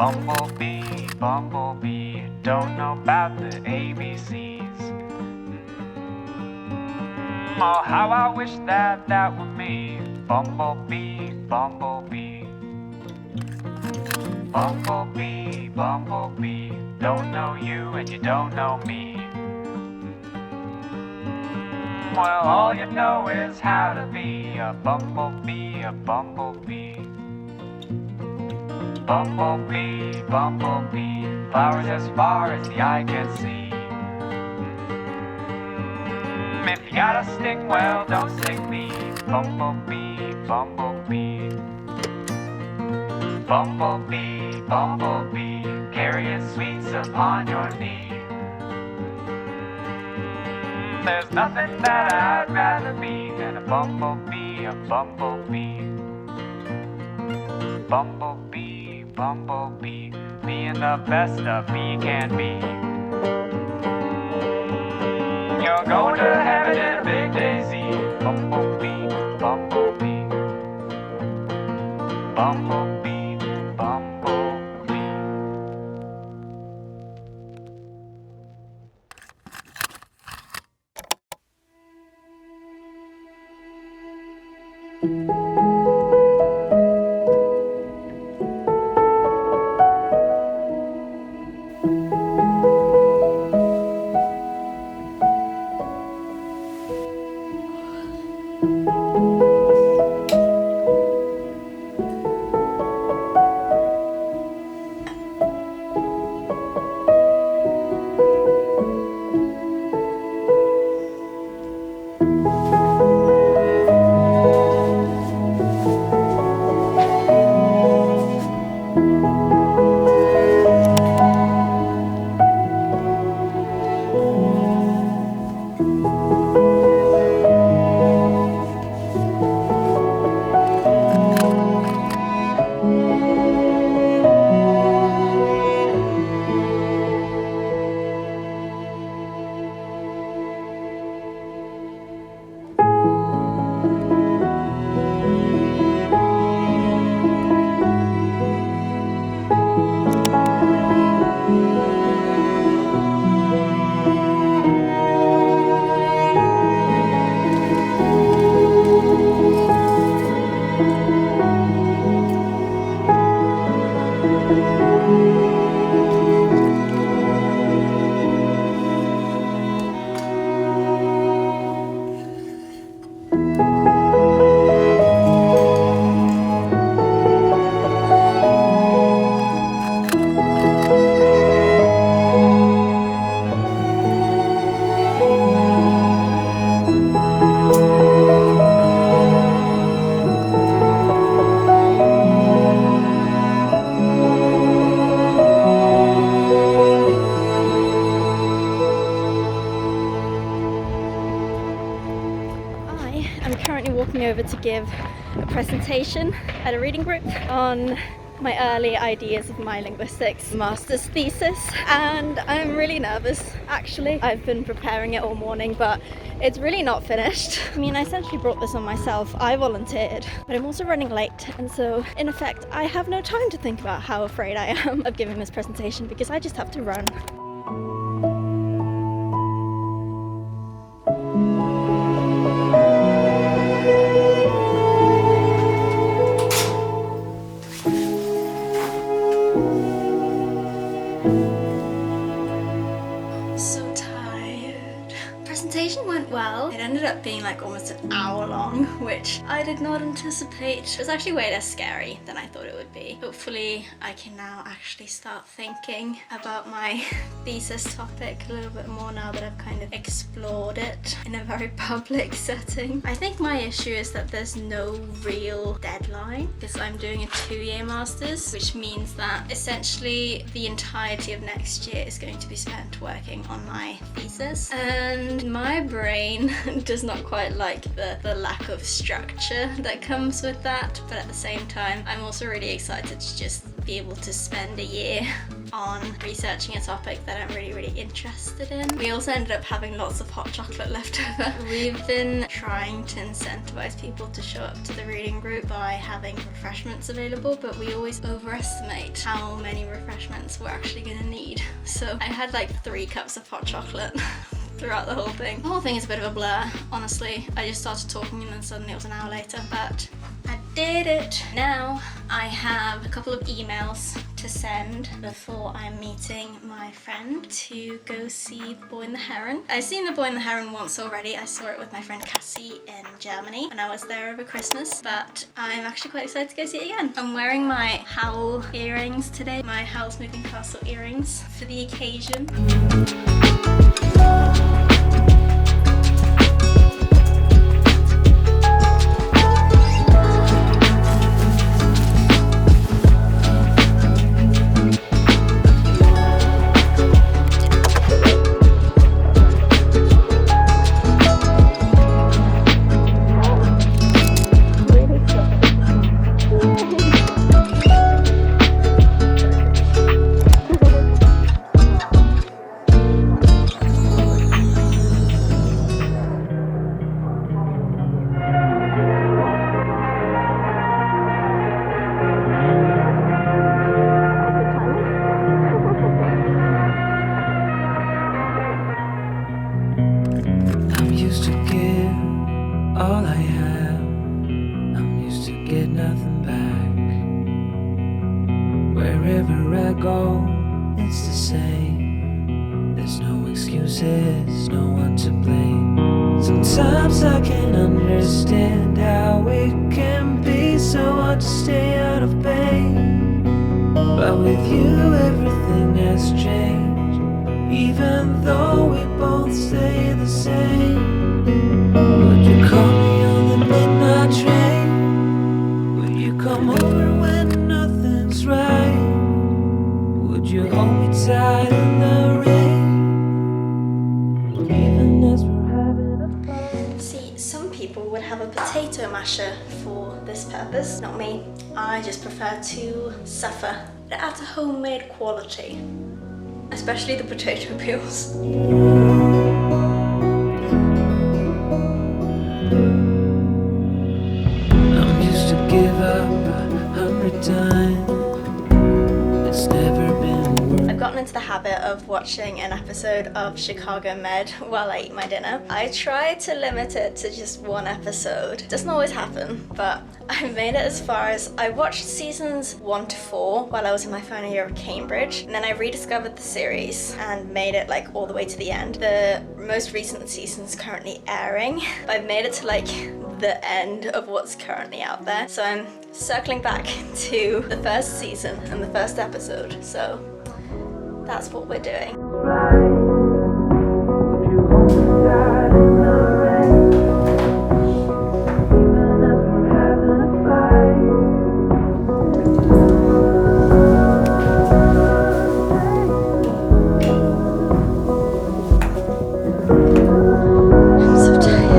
Bumblebee, bumblebee, don't know about the ABCs. Oh, how I wish that that were me. Bumblebee, bumblebee. Bumblebee, bumblebee, don't know you and you don't know me. Well, all you know is how to be a bumblebee, a bumblebee. Bumblebee, bumblebee, flowers as far as the eye can see. If you got a sting, well, don't sting me. Bumblebee, bumblebee. Bumblebee, bumblebee, carrying sweets upon your knee. There's nothing that I'd rather be than a bumblebee, a bumblebee. Bumblebee, bumblebee, being the best of me can be. You're going to heaven in a big daisy. Bumblebee, bumblebee. Bumblebee, bumblebee. I'm currently walking over to give a presentation at a reading group on my early ideas of my linguistics master's thesis, and I'm really nervous actually. I've been preparing it all morning, but it's really not finished. I mean, I essentially brought this on myself. I volunteered, but I'm also running late, and so in effect I have no time to think about how afraid I am of giving this presentation because I just have to run. Presentation went well. It ended up being like almost an hour long, which I did not anticipate. It was actually way less scary than I thought it would be. Hopefully I can now actually start thinking about my thesis topic a little bit more now that I've kind of explored it in a very public setting. I think my issue is that there's no real deadline because I'm doing a 2-year master's, which means that essentially the entirety of next year is going to be spent working on my thesis, and my brain does not quite like the lack of structure that comes with that, but at the same time I'm also really excited to just be able to spend a year on researching a topic that I'm really interested in. We also ended up having lots of hot chocolate left over. We've been trying to incentivize people to show up to the reading group by having refreshments available, but we always overestimate how many refreshments we're actually gonna need. So I had like 3 cups of hot chocolate throughout the whole thing. The whole thing is a bit of a blur, honestly. I just started talking and then suddenly it was an hour later, but I did it. Now I have a couple of emails to send before I'm meeting my friend to go see The Boy and the Heron. I've seen The Boy and the Heron once already. I saw it with my friend Cassie in Germany when I was there over Christmas, but I'm actually quite excited to go see it again. I'm wearing my Howl earrings today, my Howl's Moving Castle earrings for the occasion. all I have. I'm used to get nothing back. Wherever I go, it's the same. There's no excuses, no one to blame. Sometimes I can understand how it can be so hard to stay out of pain. But with you everything has changed, even though we both stay the same. Would you call me on the midnight train? Would you come over when nothing's right? Would you hold me tight in the rain, even as we're having a fight? See, some people would have a potato masher for this purpose, not me. I just prefer to suffer at a homemade quality, especially the potato peels. I'm used to give up 100 times. It's never been worth. I've gotten into the habit of watching an episode of Chicago Med while I eat my dinner. I try to limit it to just one episode. It doesn't always happen, but I made it as far as I watched seasons 1 to 4 while I was in my final year of Cambridge, and then I rediscovered the series and made it like all the way to the end. The most recent season's currently airing, but I've made it to like the end of what's currently out there. So I'm circling back to the first season and the first episode. So that's what we're doing. Would you hold me tight in the rain, even as we're having a fight? I'm so tired.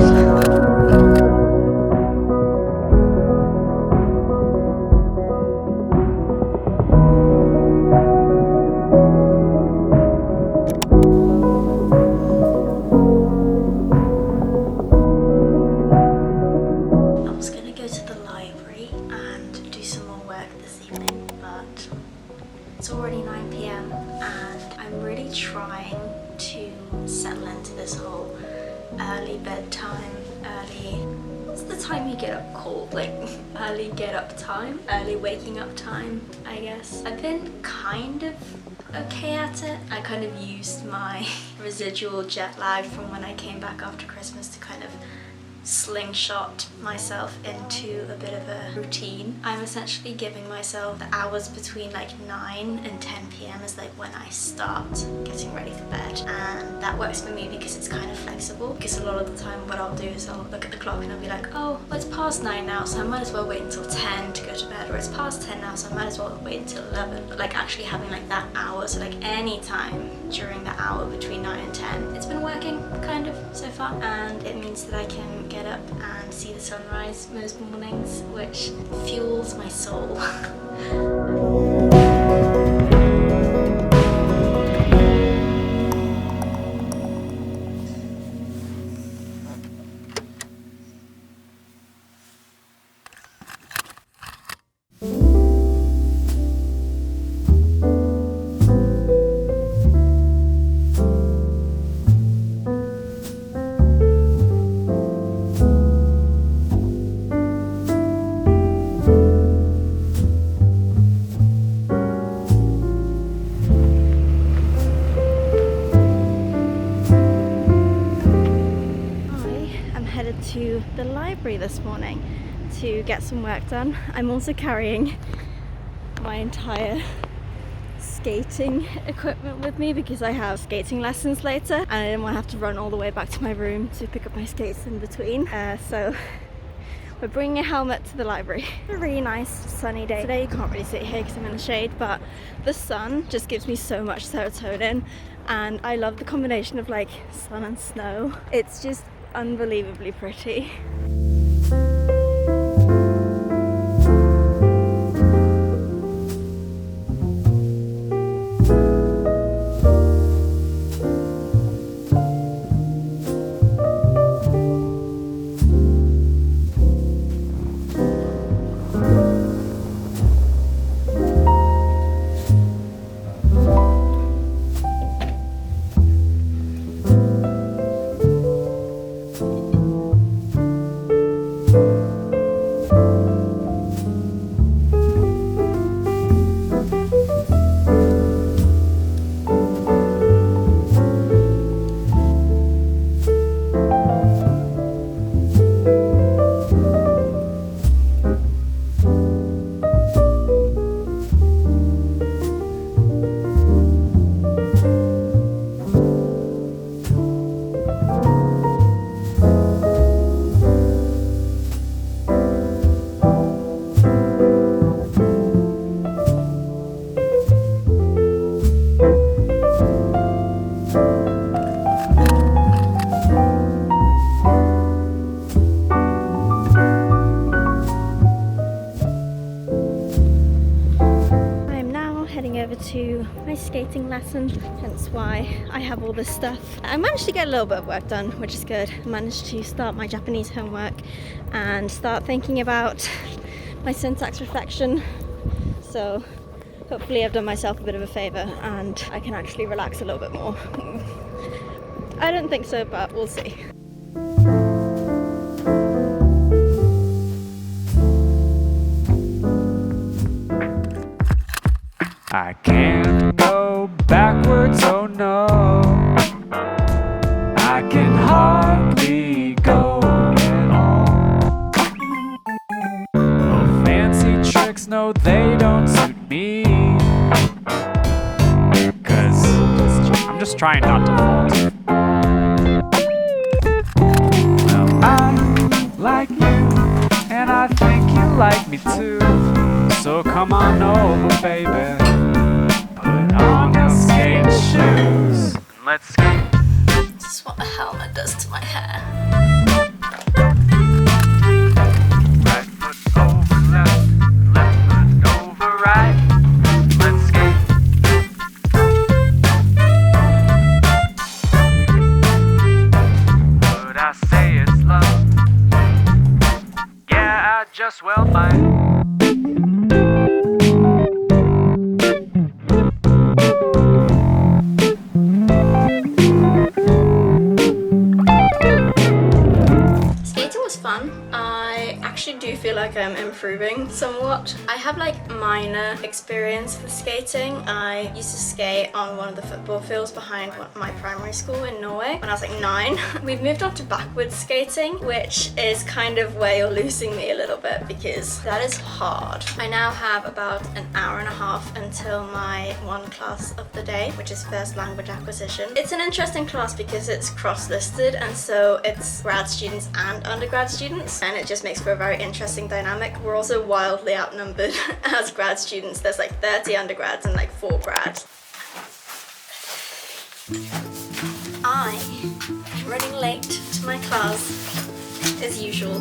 I was gonna go to the library and do some more work this evening, but it's already 9 p.m. and I'm really trying to settle into this whole early bedtime, what's the time you get up called? Like early get up time? Early waking up time, I guess. I've been kind of okay at it. I kind of used my residual jet lag from when I came back after Christmas to kind of slingshot myself into a bit of a routine. I'm essentially giving myself the hours between like 9 and 10 p.m. is like when I start getting ready for bed, and that works for me because it's kind of flexible, because a lot of the time what I'll do is I'll look at the clock and I'll be like, oh, well, it's past 9 now, so I might as well wait until 10 to go to bed, or it's past 10 now, so I might as well wait until 11. But like actually having like that hour, so like any time during the hour between 9 and 10, it's been working kind of so far, and it means that I can get up and see the sunrise most mornings, which fuels my soul. to the library this morning to get some work done. I'm also carrying my entire skating equipment with me because I have skating lessons later and I didn't want to have to run all the way back to my room to pick up my skates in between. So we're bringing a helmet to the library. A really nice sunny day today. You can't really see it here because I'm in the shade, but the sun just gives me so much serotonin, and I love the combination of like sun and snow. It's just unbelievably pretty. To my skating lesson, hence why I have all this stuff. I managed to get a little bit of work done, which is good. I managed to start my Japanese homework and start thinking about my syntax reflection, so hopefully I've done myself a bit of a favour and I can actually relax a little bit more. I don't think so, but we'll see. I can't go backwards, oh no. I can hardly go at all. Oh, fancy tricks, no, they don't suit me. 'Cause I'm just trying not to fall too. Well, I like you, and I think you like me too. So come on over, baby. Put on your skating shoes. Let's skate. This is what a helmet does to my hair. Right foot over left, left foot over right. Let's skate. But I say it's love. Yeah, I just well might. I do feel like I'm improving somewhat. I have like minor experience with skating. I used to skate on one of the football fields behind my primary school in Norway when I was like 9. We've moved on to backwards skating, which is kind of where you're losing me a little bit because that is hard. I now have about an hour and a half until my one class of the day, which is first language acquisition. It's an interesting class because it's cross-listed, and so it's grad students and undergrad students, and it just makes for a very interesting dynamic. We're also wildly outnumbered as grad students. There's like 30 undergrads and like 4 grads. I am running late to my class as usual.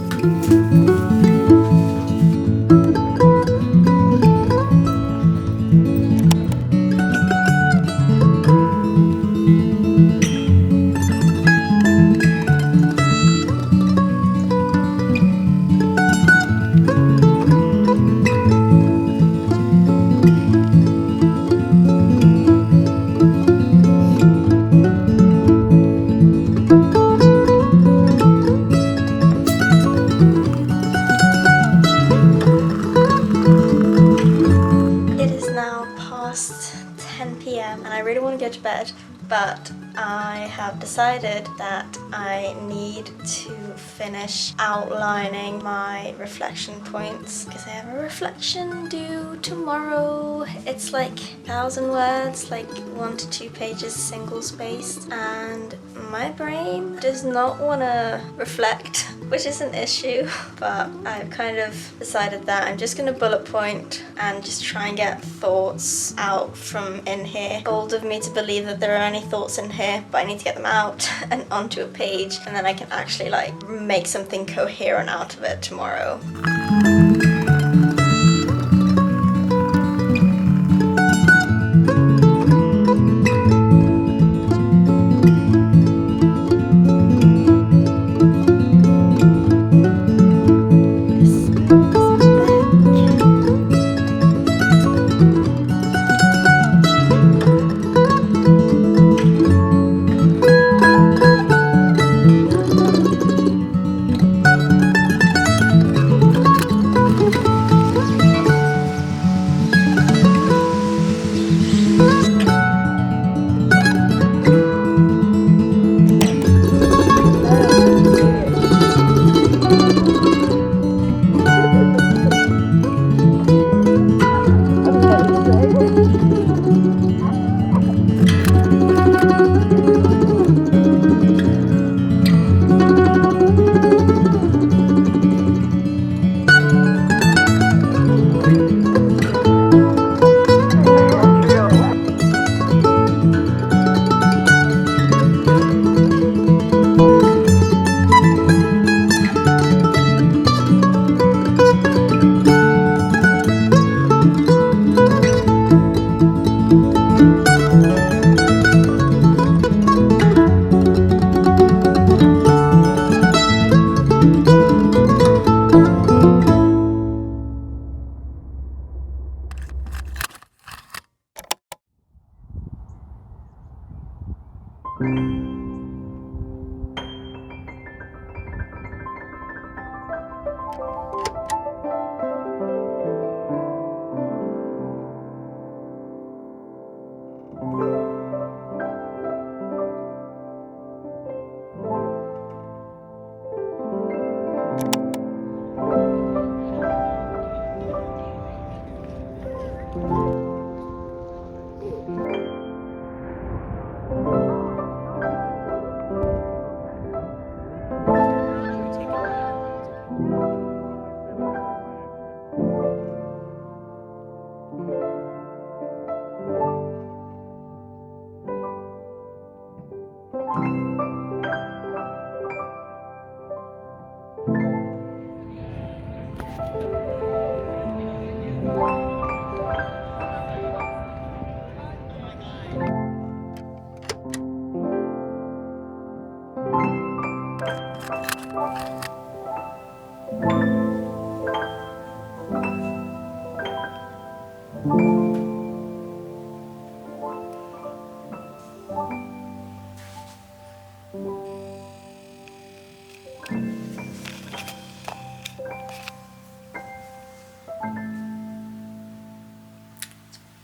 but I have decided that I need to finish outlining my reflection points because I have a reflection due tomorrow. It's like 1,000 words, like 1 to 2 pages single spaced, and my brain does not want to reflect, which is an issue, but I've kind of decided that I'm just going to bullet point and just try and get thoughts out from in here. Bold of me to believe that there are any thoughts in here, but I need to get them out and onto a page, and then I can actually like make something coherent out of it tomorrow.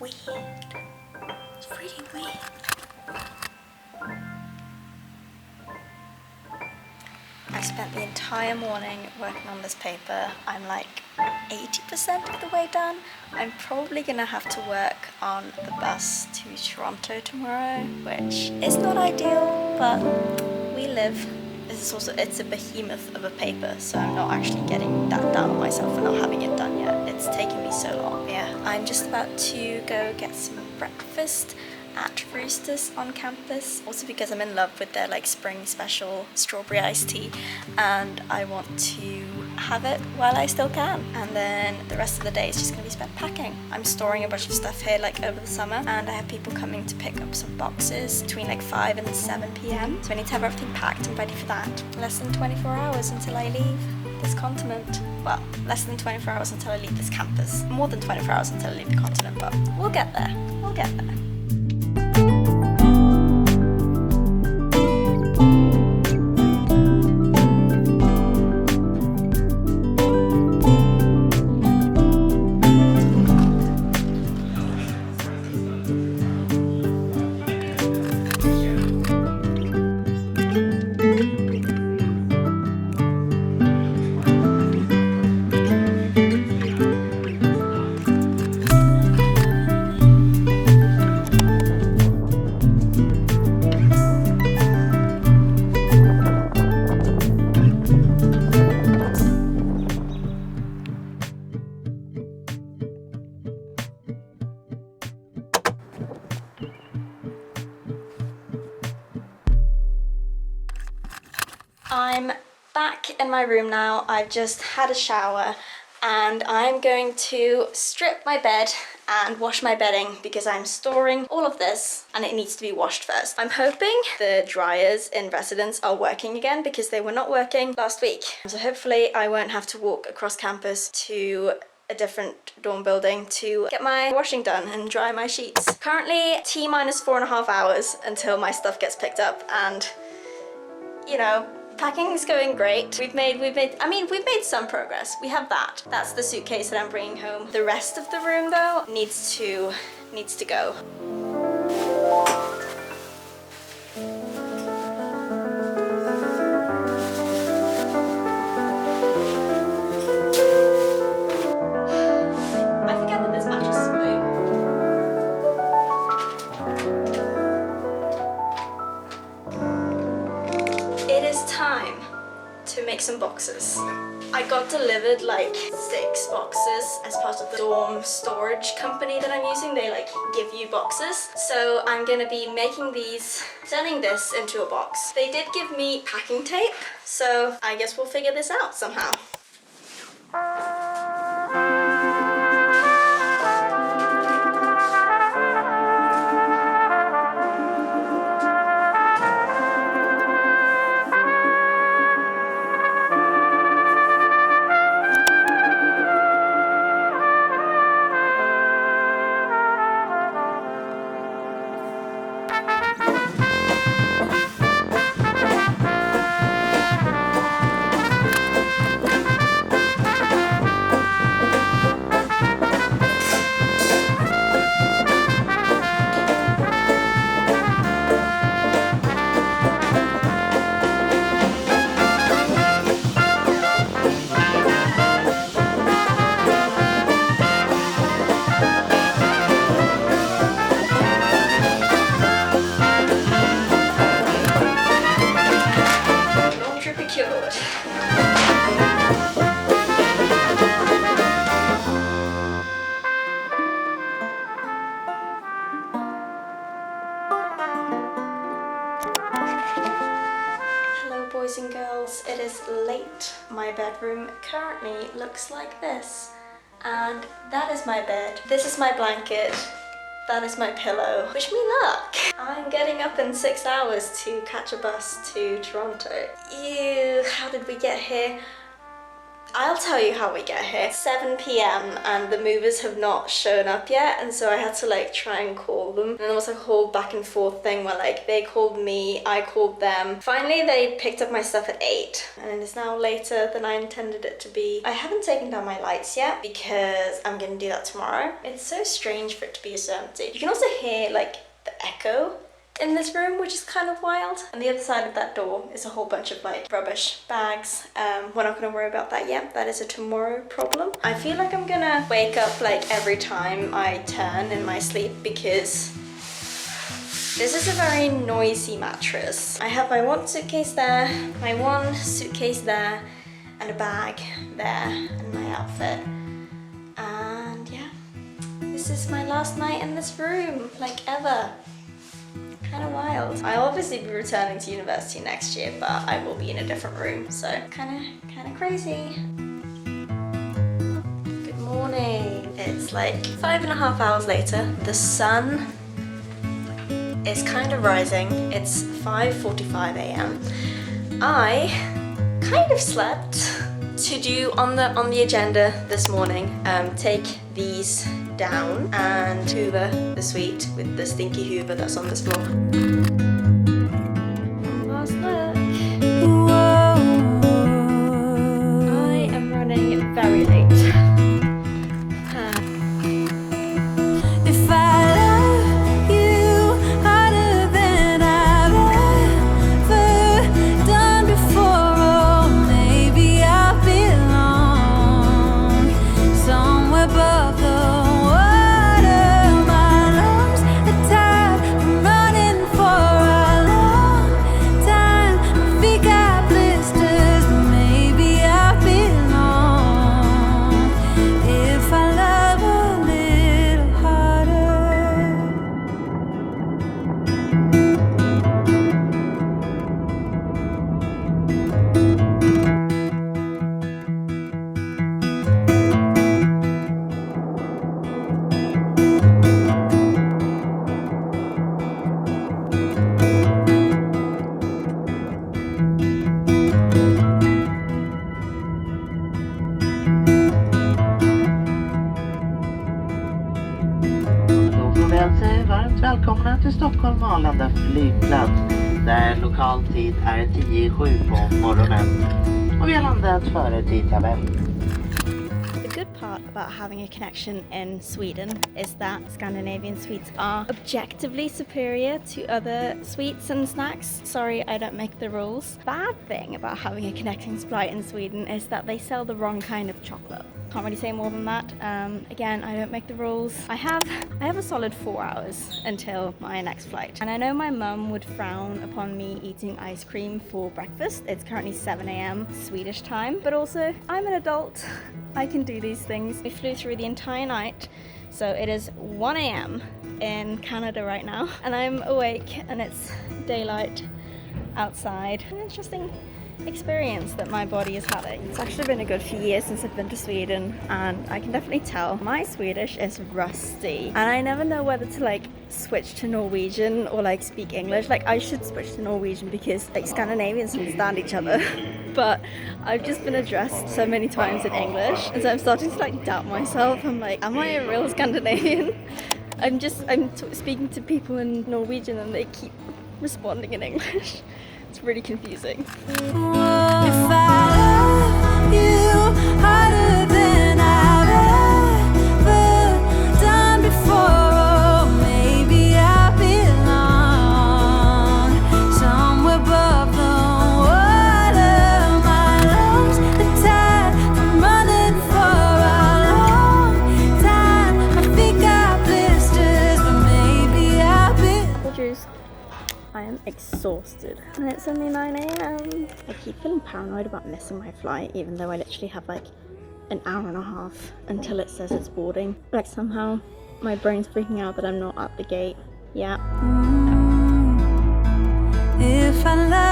Weird. It's freaking weird. I spent the entire morning working on this paper. I'm like 80% of the way done. I'm probably gonna have to work on the bus to Toronto tomorrow, which is not ideal, but we live. This is also, it's a behemoth of a paper, so I'm not actually getting that down on myself and not having it done yet. It's taken me so long. Yeah, I'm just about to go get some breakfast at Roosters on campus, also because I'm in love with their like spring special strawberry iced tea and I want to have it while I still can. And then the rest of the day is just going to be spent packing. I'm storing a bunch of stuff here like over the summer, and I have people coming to pick up some boxes between like 5 and 7 p.m. So I need to have everything packed and ready for that. Less than 24 hours until I leave this continent. Well, less than 24 hours until I leave this campus. More than 24 hours until I leave the continent, but we'll get there. We'll get there. I'm back in my room now. I've just had a shower and I'm going to strip my bed and wash my bedding because I'm storing all of this and it needs to be washed first. I'm hoping the dryers in residence are working again because they were not working last week. So hopefully I won't have to walk across campus to a different dorm building to get my washing done and dry my sheets. Currently T-minus 4.5 hours until my stuff gets picked up, and you know, packing is going great. We've made some progress. We have that. That's the suitcase that I'm bringing home. The rest of the room though needs to go. I forget that this mattress is blue. It is time to make some boxes. I got delivered like 6 boxes as part of the dorm storage company that I'm using. They like give you boxes. So I'm gonna be making these, turning this into a box. They did give me packing tape, so I guess we'll figure this out somehow. Boys and girls, it is late. My bedroom currently looks like this, and that is my bed. This is my blanket. That is my pillow. Wish me luck. I'm getting up in 6 hours to catch a bus to Toronto. Ew, how did we get here? I'll tell you how we get here. 7 p.m. and the movers have not shown up yet, and so I had to like try and call them. And there was a whole back and forth thing where like they called me, I called them. Finally they picked up my stuff at 8, and it's now later than I intended it to be. I haven't taken down my lights yet because I'm gonna do that tomorrow. It's so strange for it to be so empty. You can also hear like the echo in this room, which is kind of wild. On the other side of that door is a whole bunch of like rubbish bags. We're not gonna worry about that yet. That is a tomorrow problem. I feel like I'm gonna wake up like every time I turn in my sleep because this is a very noisy mattress. I have my one suitcase there, my one suitcase there, and a bag there, and my outfit. And yeah, this is my last night in this room, like ever. Kind of wild. I'll obviously be returning to university next year, but I will be in a different room, so kind of crazy. Good morning. It's like 5.5 hours later. The sun is kind of rising. It's 5:45 a.m. I kind of slept. To do on the agenda this morning, take these down and hoover the suite with the stinky hoover that's on this floor. Last look. I am running very late. If I love you harder than I've ever done before, oh, maybe I belong somewhere above the water. My lungs are tired from running for Arlanda flygplats där lokal tid är 10:07 på morgonen. Och vi har landat före tidtabell. The good part about having a connection in Sweden is that Scandinavian sweets are objectively superior to other sweets and snacks. Sorry, I don't make the rules. Bad thing about having a connecting flight in Sweden is that they sell the wrong kind of chocolate. Can't really say more than that. Again, I don't make the rules. I have a solid 4 hours until my next flight. And I know my mum would frown upon me eating ice cream for breakfast. It's currently 7 a.m. Swedish time, but also I'm an adult. I can do these things. We flew through the entire night, so it is 1 a.m. in Canada right now, and I'm awake and it's daylight outside. An interesting experience that my body is having. It's actually been a good few years since I've been to Sweden, and I can definitely tell my Swedish is rusty, and I never know whether to like switch to Norwegian or like speak English. Like I should switch to Norwegian because like Scandinavians understand each other but I've just been addressed so many times in English, and so I'm starting to like doubt myself. I'm like, am I a real Scandinavian? I'm speaking to people in Norwegian and they keep responding in English. It's really confusing. If I love you harder than I've ever done before, oh, maybe I belong somewhere above the water. My lungs are tired from running for a long time. My feet got blisters, but maybe I belong. I am exhausted and it's only 9 a.m. I keep feeling paranoid about missing my flight, even though I literally have like an hour and a half until it says it's boarding. Like somehow my brain's freaking out that I'm not at the gate. Yeah. If I love